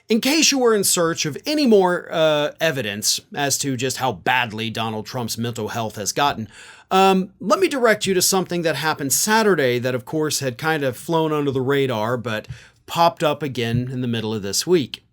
In case you were in search of any more evidence as to just how badly Donald Trump's mental health has gotten, let me direct you to something that happened Saturday that, of course, had kind of flown under the radar, but popped up again in the middle of this week.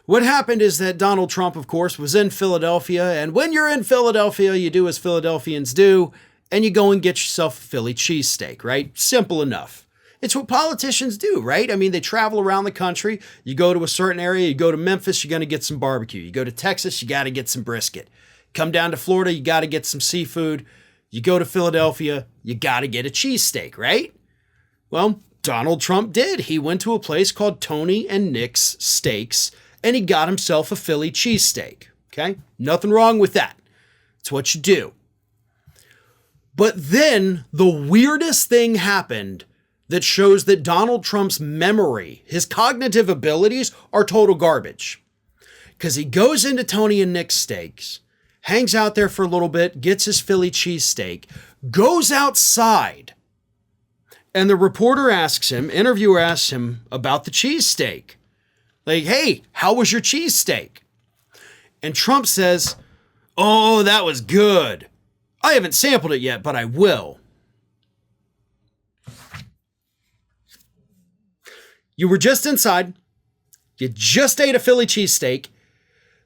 What happened is that Donald Trump, of course, was in Philadelphia, and when you're in Philadelphia, you do as Philadelphians do, and you go and get yourself a Philly cheesesteak, right? Simple enough. It's what politicians do, right? I mean, they travel around the country. You go to a certain area, you go to Memphis, you're going to get some barbecue. You go to Texas, you got to get some brisket. Come down to Florida, you got to get some seafood. You go to Philadelphia, you got to get a cheesesteak, right? Well, Donald Trump did. He went to a place called Tony and Nick's Steaks, and he got himself a Philly cheesesteak, okay? Nothing wrong with that. It's what you do. But then the weirdest thing happened that shows that Donald Trump's memory, his cognitive abilities, are total garbage. Because he goes into Tony and Nick's Steaks, hangs out there for a little bit, gets his Philly cheesesteak, goes outside, and the interviewer asks him about the cheesesteak. Like, hey, how was your cheesesteak? And Trump says, oh, that was good. I haven't sampled it yet, but I will. You were just inside. You just ate a Philly cheesesteak.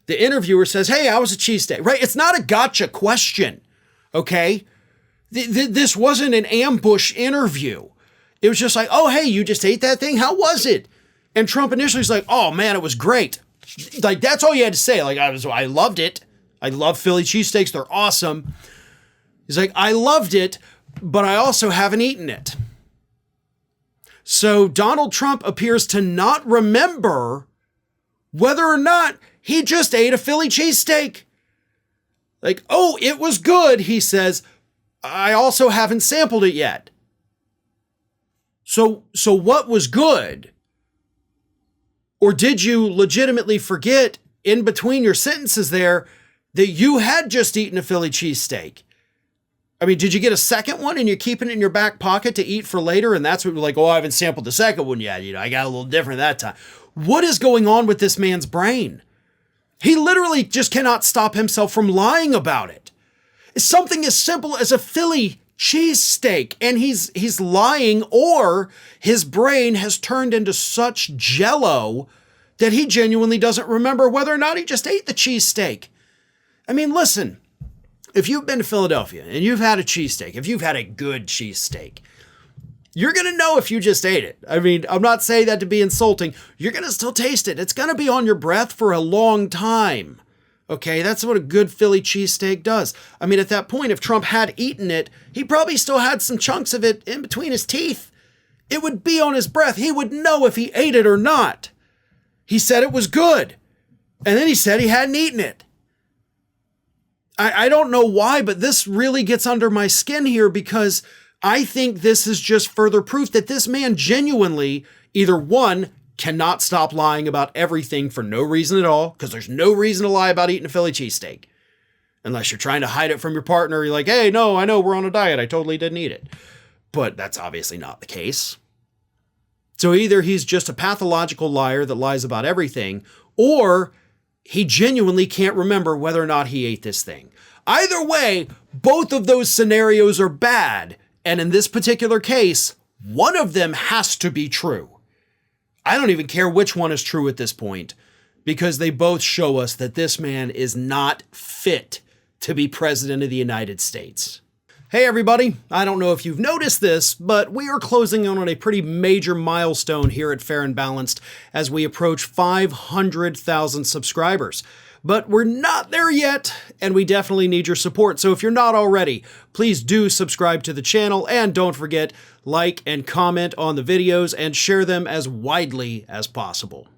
The interviewer says, hey, how was a cheesesteak? Right? It's not a gotcha question. Okay? This wasn't an ambush interview. It was just like, oh, hey, you just ate that thing? How was it? And Trump initially was like, oh, man, it was great. Like, that's all you had to say. Like, I loved it. I love Philly cheesesteaks. They're awesome. He's like, I loved it, but I also haven't eaten it. So Donald Trump appears to not remember whether or not he just ate a Philly cheesesteak. Like, oh, it was good, he says. I also haven't sampled it yet. So what was good? Or did you legitimately forget in between your sentences there that you had just eaten a Philly cheesesteak? I mean, did you get a second one and you're keeping it in your back pocket to eat for later? And that's what you're like, oh, I haven't sampled the second one yet. You know, I got a little different that time. What is going on with this man's brain? He literally just cannot stop himself from lying about it. It's something as simple as a Philly cheesesteak, and he's lying, or his brain has turned into such jello that he genuinely doesn't remember whether or not he just ate the cheesesteak. I mean, listen. If you've been to Philadelphia and you've had a cheesesteak, if you've had a good cheesesteak, you're going to know if you just ate it. I mean, I'm not saying that to be insulting. You're going to still taste it. It's going to be on your breath for a long time. Okay, that's what a good Philly cheesesteak does. I mean, at that point, if Trump had eaten it, he probably still had some chunks of it in between his teeth. It would be on his breath. He would know if he ate it or not. He said it was good. And then he said he hadn't eaten it. I don't know why, but this really gets under my skin here, because I think this is just further proof that this man genuinely either, one, cannot stop lying about everything for no reason at all, because there's no reason to lie about eating a Philly cheesesteak. Unless you're trying to hide it from your partner. You're like, hey, no, I know we're on a diet. I totally didn't eat it. But that's obviously not the case. So either he's just a pathological liar that lies about everything, or he genuinely can't remember whether or not he ate this thing. Either way, both of those scenarios are bad. And in this particular case, one of them has to be true. I don't even care which one is true at this point, because they both show us that this man is not fit to be president of the United States. Hey everybody, I don't know if you've noticed this, but we are closing in on a pretty major milestone here at Fair and Balanced as we approach 500,000 subscribers. But we're not there yet, and we definitely need your support. So if you're not already, please do subscribe to the channel, and don't forget, like and comment on the videos and share them as widely as possible.